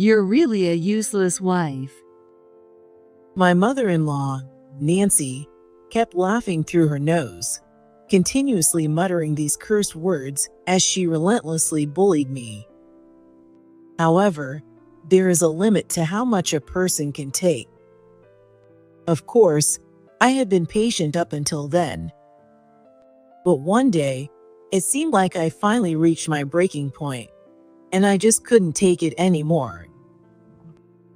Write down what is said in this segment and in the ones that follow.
You're really a useless wife. My mother-in-law, Nancy, kept laughing through her nose, continuously muttering these cursed words as she relentlessly bullied me. However, there is a limit to how much a person can take. Of course, I had been patient up until then. But one day, it seemed like I finally reached my breaking point, and I just couldn't take it anymore.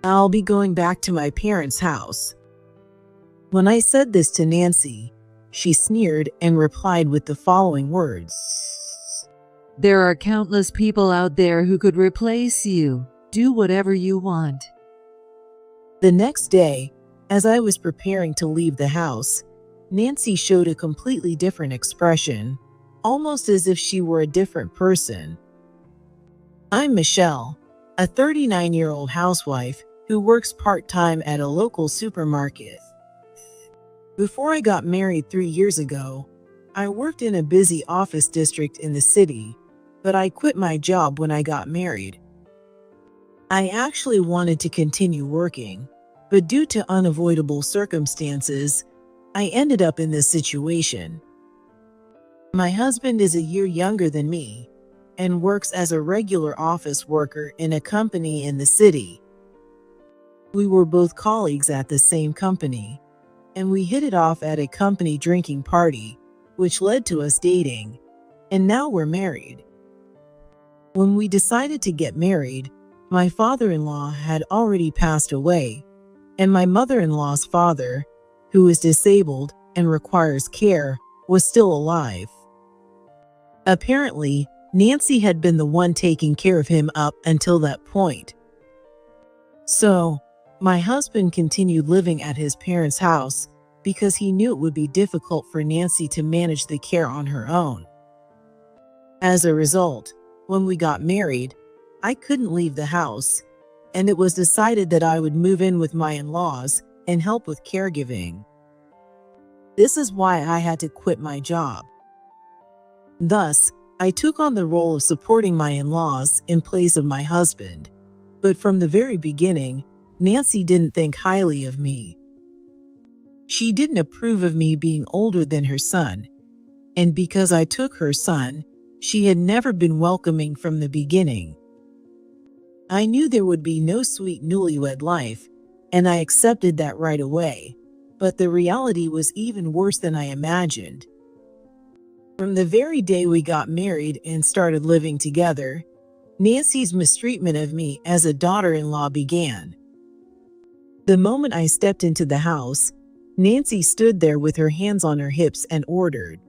I'll be going back to my parents' house. When I said this to Nancy, she sneered and replied with the following words. There are countless people out there who could replace you. Do whatever you want. The next day, as I was preparing to leave the house, Nancy showed a completely different expression, almost as if she were a different person. I'm Michelle, a 39-year-old housewife who works part-time at a local supermarket. Before I got married 3 years ago, I worked in a busy office district in the city, but I quit my job when I got married. I actually wanted to continue working, but due to unavoidable circumstances, I ended up in this situation. My husband is a year younger than me and works as a regular office worker in a company in the city. We were both colleagues at the same company, and we hit it off at a company drinking party, which led to us dating, and now we're married. When we decided to get married, my father-in-law had already passed away, and my mother-in-law's father, who is disabled and requires care, was still alive. Apparently, Nancy had been the one taking care of him up until that point. So, my husband continued living at his parents' house because he knew it would be difficult for Nancy to manage the care on her own. As a result, when we got married, I couldn't leave the house, and it was decided that I would move in with my in-laws and help with caregiving. This is why I had to quit my job. Thus, I took on the role of supporting my in-laws in place of my husband. But from the very beginning, Nancy didn't think highly of me. She didn't approve of me being older than her son, and because I took her son, she had never been welcoming from the beginning. I knew there would be no sweet newlywed life, and I accepted that right away, but the reality was even worse than I imagined. From the very day we got married and started living together, Nancy's mistreatment of me as a daughter-in-law began. The moment I stepped into the house, Nancy stood there with her hands on her hips and ordered,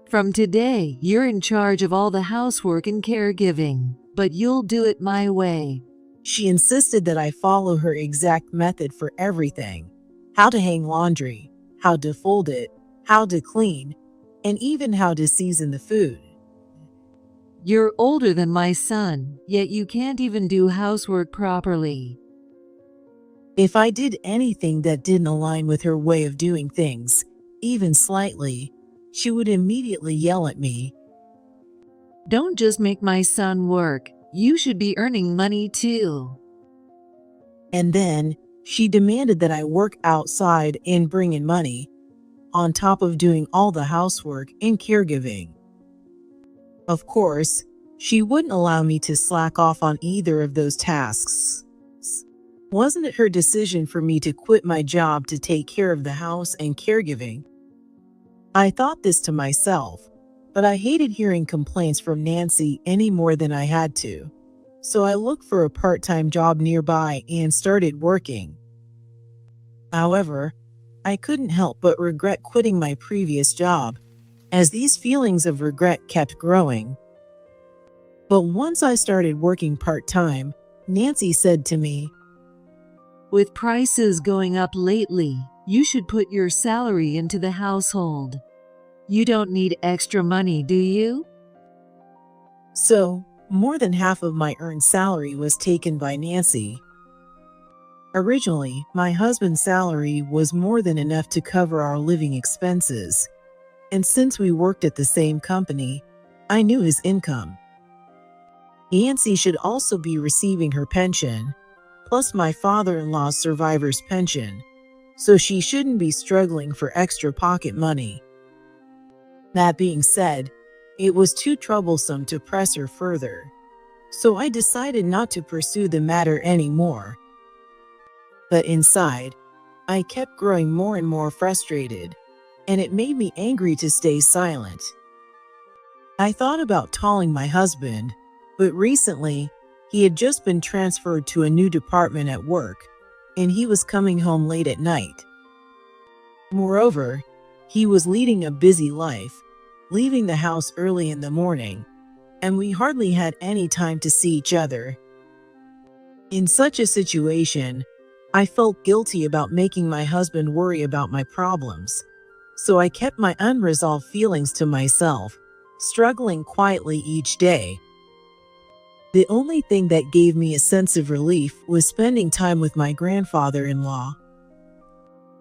From today, you're in charge of all the housework and caregiving, but you'll do it my way. She insisted that I follow her exact method for everything: how to hang laundry, how to fold it, how to clean, and even how to season the food. You're older than my son, yet you can't even do housework properly. If I did anything that didn't align with her way of doing things, even slightly, she would immediately yell at me. Don't just make my son work. You should be earning money too. And then she demanded that I work outside and bring in money, on top of doing all the housework and caregiving. Of course, she wouldn't allow me to slack off on either of those tasks. Wasn't it her decision for me to quit my job to take care of the house and caregiving? I thought this to myself, but I hated hearing complaints from Nancy any more than I had to. So I looked for a part-time job nearby and started working. However, I couldn't help but regret quitting my previous job, as these feelings of regret kept growing. But once I started working part-time, Nancy said to me, With prices going up lately, you should put your salary into the household. You don't need extra money, do you? So, more than half of my earned salary was taken by Nancy. Originally, my husband's salary was more than enough to cover our living expenses, and since we worked at the same company, I knew his income. Nancy should also be receiving her pension, plus my father-in-law's survivor's pension, so she shouldn't be struggling for extra pocket money. That being said, it was too troublesome to press her further, so I decided not to pursue the matter anymore. But inside, I kept growing more and more frustrated, and it made me angry to stay silent. I thought about telling my husband, but recently, he had just been transferred to a new department at work, and he was coming home late at night. Moreover, he was leading a busy life, leaving the house early in the morning, and we hardly had any time to see each other. In such a situation, I felt guilty about making my husband worry about my problems, so I kept my unresolved feelings to myself, struggling quietly each day. The only thing that gave me a sense of relief was spending time with my grandfather-in-law.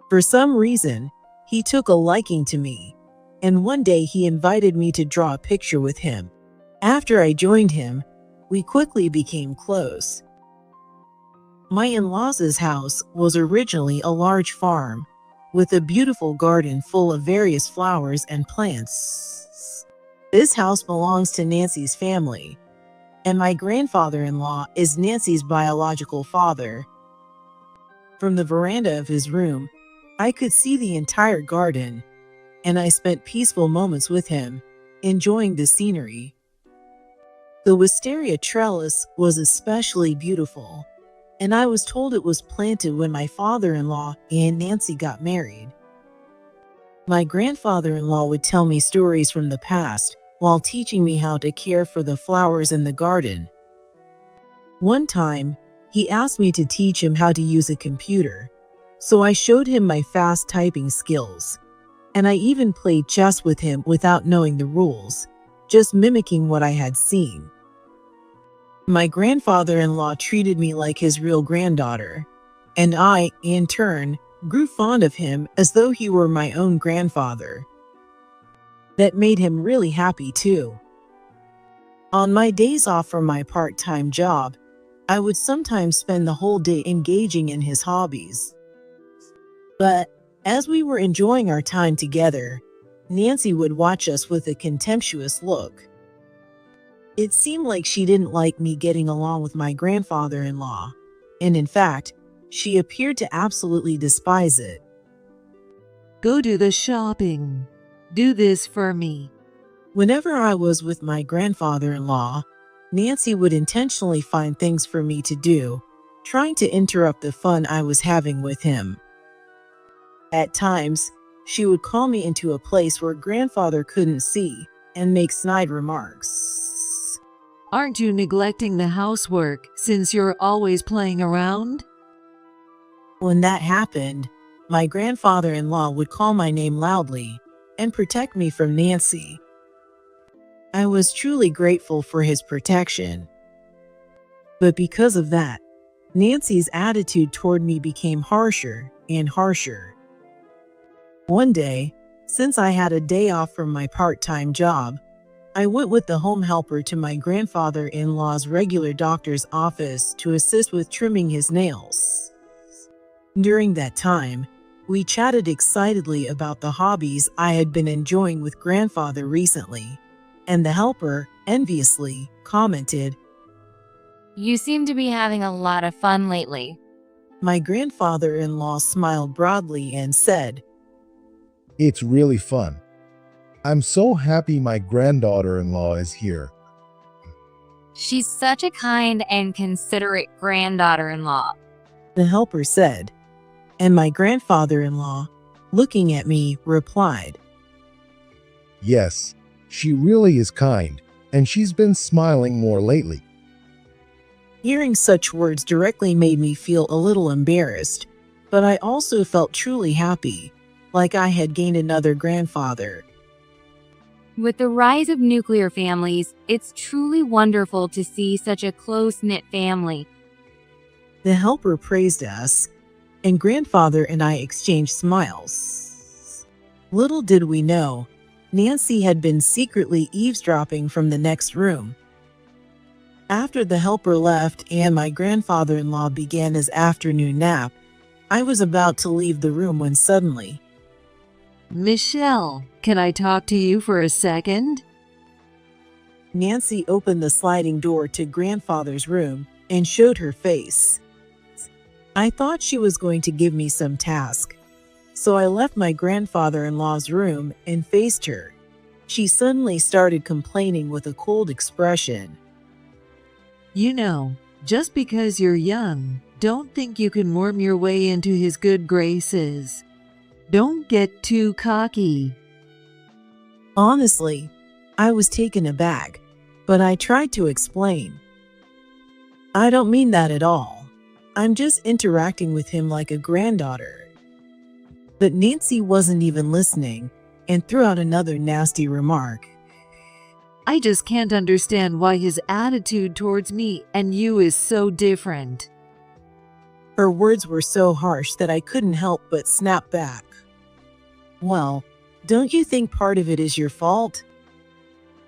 For some reason, he took a liking to me, and one day he invited me to draw a picture with him. After I joined him, we quickly became close. My in-laws' house was originally a large farm, with a beautiful garden full of various flowers and plants. This house belongs to Nancy's family, and my grandfather-in-law is Nancy's biological father. From the veranda of his room, I could see the entire garden, and I spent peaceful moments with him, enjoying the scenery. The wisteria trellis was especially beautiful, and I was told it was planted when my father-in-law and Nancy got married. My grandfather-in-law would tell me stories from the past while teaching me how to care for the flowers in the garden. One time, he asked me to teach him how to use a computer, so I showed him my fast typing skills, and I even played chess with him without knowing the rules, just mimicking what I had seen. My grandfather-in-law treated me like his real granddaughter, and I, in turn, grew fond of him as though he were my own grandfather. That made him really happy too. On my days off from my part-time job, I would sometimes spend the whole day engaging in his hobbies. But as we were enjoying our time together, Nancy would watch us with a contemptuous look. It seemed like she didn't like me getting along with my grandfather-in-law, and in fact, she appeared to absolutely despise it. Go do the shopping. Do this for me. Whenever I was with my grandfather-in-law, Nancy would intentionally find things for me to do, trying to interrupt the fun I was having with him. At times, she would call me into a place where grandfather couldn't see and make snide remarks. Aren't you neglecting the housework since you're always playing around? When that happened, my grandfather-in-law would call my name loudly and protect me from Nancy. I was truly grateful for his protection. But because of that, Nancy's attitude toward me became harsher and harsher. One day, since I had a day off from my part-time job, I went with the home helper to my grandfather-in-law's regular doctor's office to assist with trimming his nails. During that time, we chatted excitedly about the hobbies I had been enjoying with grandfather recently, and the helper, enviously, commented, "You seem to be having a lot of fun lately." My grandfather-in-law smiled broadly and said, "It's really fun. I'm so happy my granddaughter-in-law is here." "She's such a kind and considerate granddaughter-in-law." The helper said, and my grandfather-in-law, looking at me, replied, "Yes, she really is kind, and she's been smiling more lately." Hearing such words directly made me feel a little embarrassed, but I also felt truly happy, like I had gained another grandfather. With the rise of nuclear families, it's truly wonderful to see such a close-knit family. The helper praised us, and grandfather and I exchanged smiles. Little did we know, Nancy had been secretly eavesdropping from the next room. After the helper left and my grandfather-in-law began his afternoon nap, I was about to leave the room when suddenly, Michelle, can I talk to you for a second? Nancy opened the sliding door to grandfather's room and showed her face. I thought she was going to give me some task, so I left my grandfather-in-law's room and faced her. She suddenly started complaining with a cold expression. You know, just because you're young, don't think you can worm your way into his good graces. Don't get too cocky. Honestly, I was taken aback, but I tried to explain. I don't mean that at all. I'm just interacting with him like a granddaughter. But Nancy wasn't even listening and threw out another nasty remark. I just can't understand why his attitude towards me and you is so different. Her words were so harsh that I couldn't help but snap back. Well, don't you think part of it is your fault?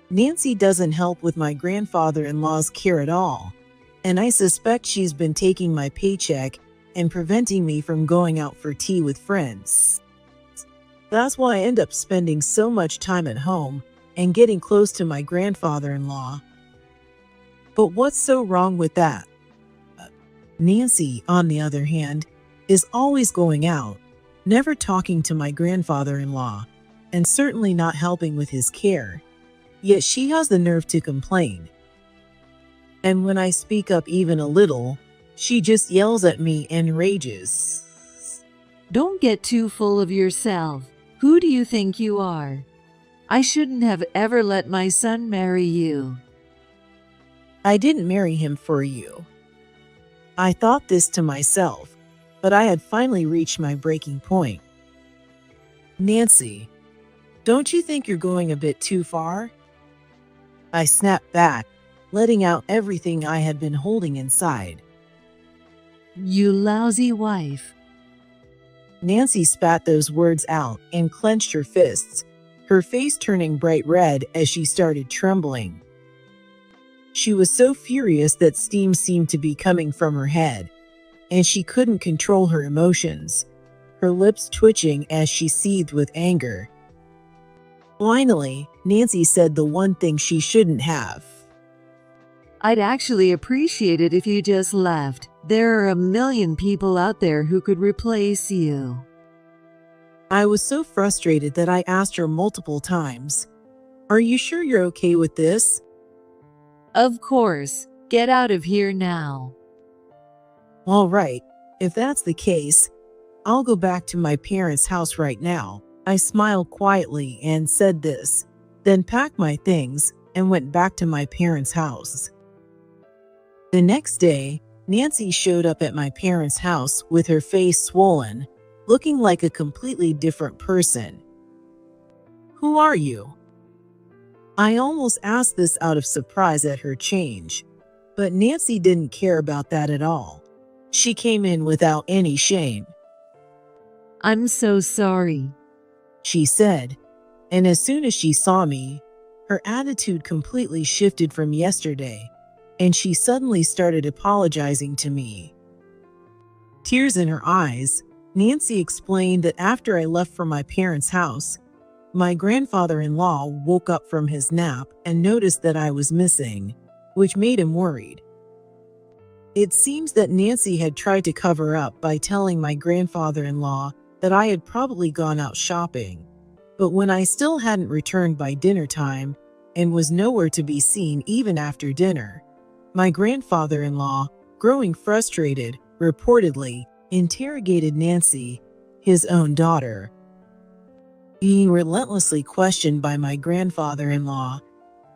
Nancy doesn't help with my grandfather-in-law's care at all, and I suspect she's been taking my paycheck and preventing me from going out for tea with friends. That's why I end up spending so much time at home and getting close to my grandfather-in-law. But what's so wrong with that? Nancy, on the other hand, is always going out, never talking to my grandfather-in-law, and certainly not helping with his care. Yet she has the nerve to complain. And when I speak up even a little, she just yells at me and rages. Don't get too full of yourself. Who do you think you are? I shouldn't have ever let my son marry you. I didn't marry him for you. I thought this to myself, but I had finally reached my breaking point. Nancy, don't you think you're going a bit too far? I snapped back, letting out everything I had been holding inside. You lousy wife. Nancy spat those words out and clenched her fists, her face turning bright red as she started trembling. She was so furious that steam seemed to be coming from her head, and she couldn't control her emotions, her lips twitching as she seethed with anger. Finally, Nancy said the one thing she shouldn't have. I'd actually appreciate it if you just left. There are a million people out there who could replace you. I was so frustrated that I asked her multiple times, "Are you sure you're okay with this?" Of course. Get out of here now. All right, if that's the case, I'll go back to my parents' house right now. I smiled quietly and said this, then packed my things and went back to my parents' house. The next day, Nancy showed up at my parents' house with her face swollen, looking like a completely different person. "Who are you?" I almost asked this out of surprise at her change, but Nancy didn't care about that at all. She came in without any shame. I'm so sorry. She said, and as soon as she saw me, her attitude completely shifted from yesterday, and she suddenly started apologizing to me. Tears in her eyes, Nancy explained that after I left for my parents' house, my grandfather-in-law woke up from his nap and noticed that I was missing, which made him worried. It seems that Nancy had tried to cover up by telling my grandfather-in-law that I had probably gone out shopping, but when I still hadn't returned by dinner time and was nowhere to be seen even after dinner, my grandfather-in-law, growing frustrated, reportedly interrogated Nancy, his own daughter. Being relentlessly questioned by my grandfather-in-law,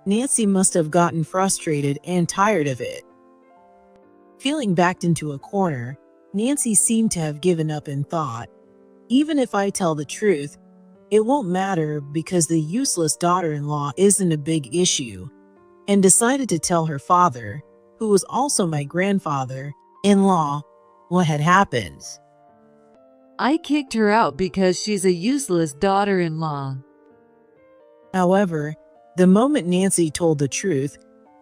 Nancy must have gotten frustrated and tired of it. Feeling backed into a corner, Nancy seemed to have given up and thought, even if I tell the truth, it won't matter because the useless daughter-in-law isn't a big issue, and decided to tell her father, who was also my grandfather-in-law, what had happened. I kicked her out because she's a useless daughter-in-law. However, the moment Nancy told the truth,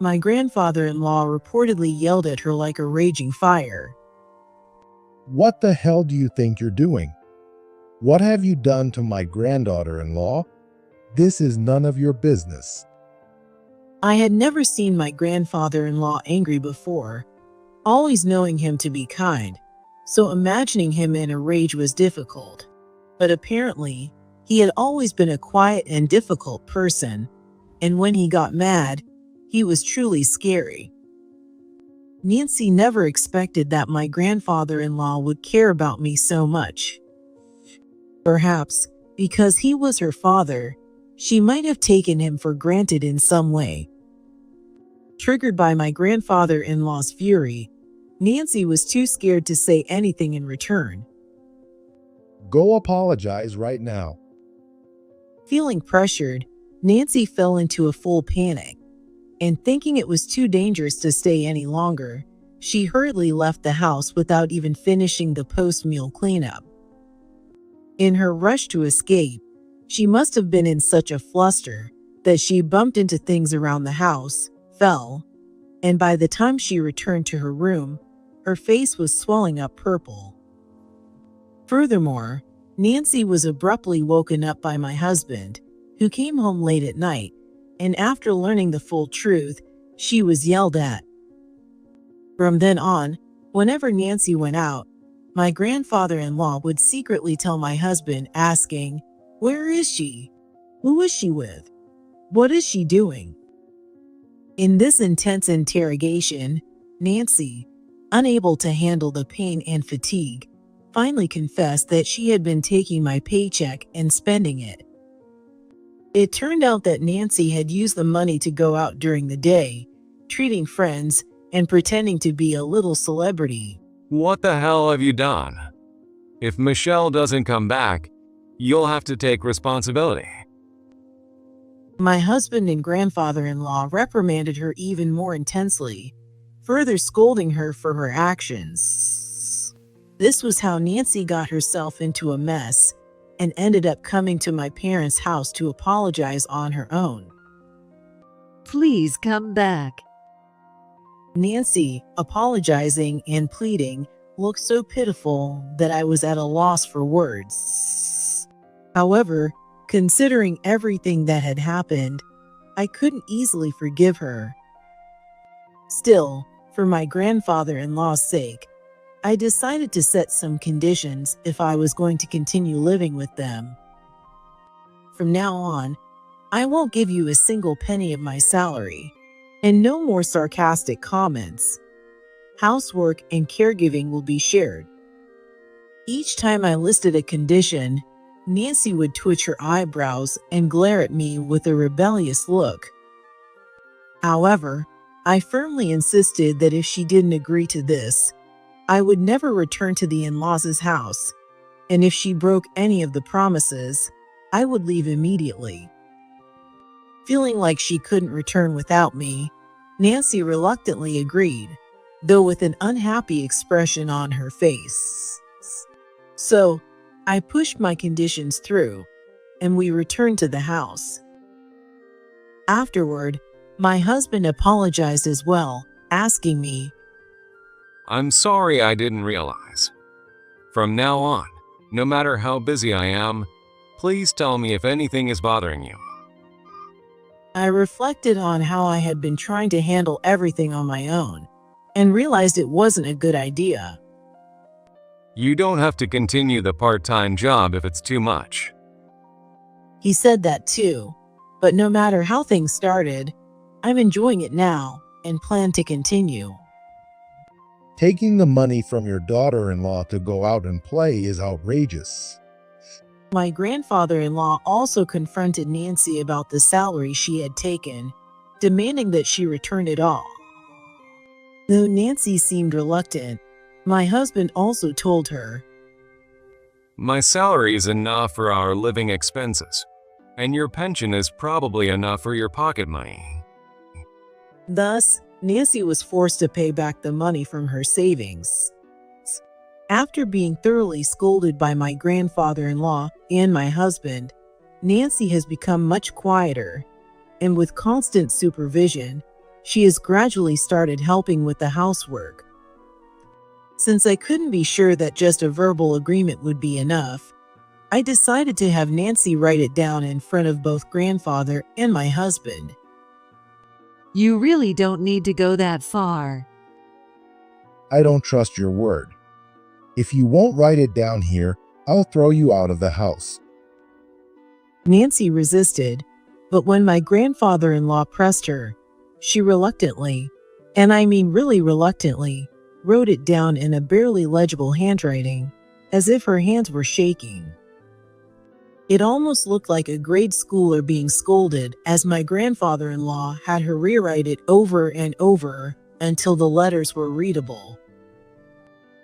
my grandfather-in-law reportedly yelled at her like a raging fire. What the hell do you think you're doing? What have you done to my granddaughter-in-law? This is none of your business. I had never seen my grandfather-in-law angry before, always knowing him to be kind, so imagining him in a rage was difficult. But apparently, he had always been a quiet and difficult person, and when he got mad, he was truly scary. Nancy never expected that my grandfather-in-law would care about me so much. Perhaps because he was her father, she might have taken him for granted in some way. Triggered by my grandfather-in-law's fury, Nancy was too scared to say anything in return. Go apologize right now. Feeling pressured, Nancy fell into a full panic, and thinking it was too dangerous to stay any longer, she hurriedly left the house without even finishing the post-meal cleanup. In her rush to escape, she must have been in such a fluster that she bumped into things around the house, fell, and by the time she returned to her room, her face was swelling up purple. Furthermore, Nancy was abruptly woken up by my husband, who came home late at night, and after learning the full truth, she was yelled at. From then on, whenever Nancy went out, my grandfather-in-law would secretly tell my husband, asking, "Where is she? Who is she with? What is she doing?" In this intense interrogation, Nancy, unable to handle the pain and fatigue, finally confessed that she had been taking my paycheck and spending it. It turned out that Nancy had used the money to go out during the day, treating friends and pretending to be a little celebrity. What the hell have you done? If Michelle doesn't come back, you'll have to take responsibility. My husband and grandfather-in-law reprimanded her even more intensely, further scolding her for her actions. This was how Nancy got herself into a mess and ended up coming to my parents' house to apologize on her own. Please come back. Nancy, apologizing and pleading, looked so pitiful that I was at a loss for words. However, considering everything that had happened, I couldn't easily forgive her. Still, for my grandfather-in-law's sake, I decided to set some conditions if I was going to continue living with them. From now on, I won't give you a single penny of my salary, and no more sarcastic comments. Housework and caregiving will be shared. Each time I listed a condition, Nancy would twitch her eyebrows and glare at me with a rebellious look. However, I firmly insisted that if she didn't agree to this, I would never return to the in-laws' house, and if she broke any of the promises, I would leave immediately. Feeling like she couldn't return without me, Nancy reluctantly agreed, though with an unhappy expression on her face. So, I pushed my conditions through, and we returned to the house. Afterward, my husband apologized as well, asking me, I'm sorry I didn't realize. From now on, no matter how busy I am, please tell me if anything is bothering you. I reflected on how I had been trying to handle everything on my own, and realized it wasn't a good idea. You don't have to continue the part-time job if it's too much. He said that too, but no matter how things started, I'm enjoying it now and plan to continue. Taking the money from your daughter-in-law to go out and play is outrageous. My grandfather-in-law also confronted Nancy about the salary she had taken, demanding that she return it all. Though Nancy seemed reluctant, my husband also told her, My salary is enough for our living expenses, and your pension is probably enough for your pocket money. Thus, Nancy was forced to pay back the money from her savings. After being thoroughly scolded by my grandfather-in-law and my husband, Nancy has become much quieter, and with constant supervision, she has gradually started helping with the housework. Since I couldn't be sure that just a verbal agreement would be enough, I decided to have Nancy write it down in front of both grandfather and my husband. You really don't need to go that far. I don't trust your word. If you won't write it down here, I'll throw you out of the house. Nancy resisted, but when my grandfather-in-law pressed her, she reluctantly, and I mean really reluctantly, wrote it down in a barely legible handwriting, as if her hands were shaking. It almost looked like a grade schooler being scolded, as my grandfather-in-law had her rewrite it over and over until the letters were readable.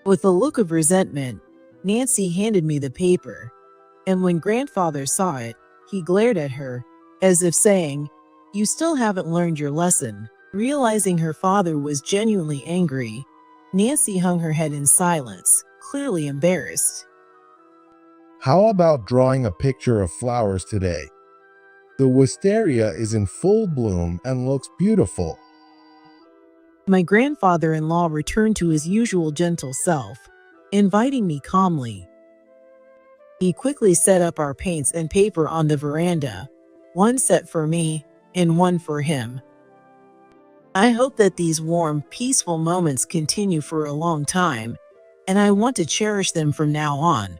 With a look of resentment, Nancy handed me the paper, and when grandfather saw it, he glared at her, as if saying, "You still haven't learned your lesson." Realizing her father was genuinely angry, Nancy hung her head in silence, clearly embarrassed. How about drawing a picture of flowers today? The wisteria is in full bloom and looks beautiful. My grandfather-in-law returned to his usual gentle self, inviting me calmly. He quickly set up our paints and paper on the veranda, one set for me and one for him. I hope that these warm, peaceful moments continue for a long time, and I want to cherish them from now on.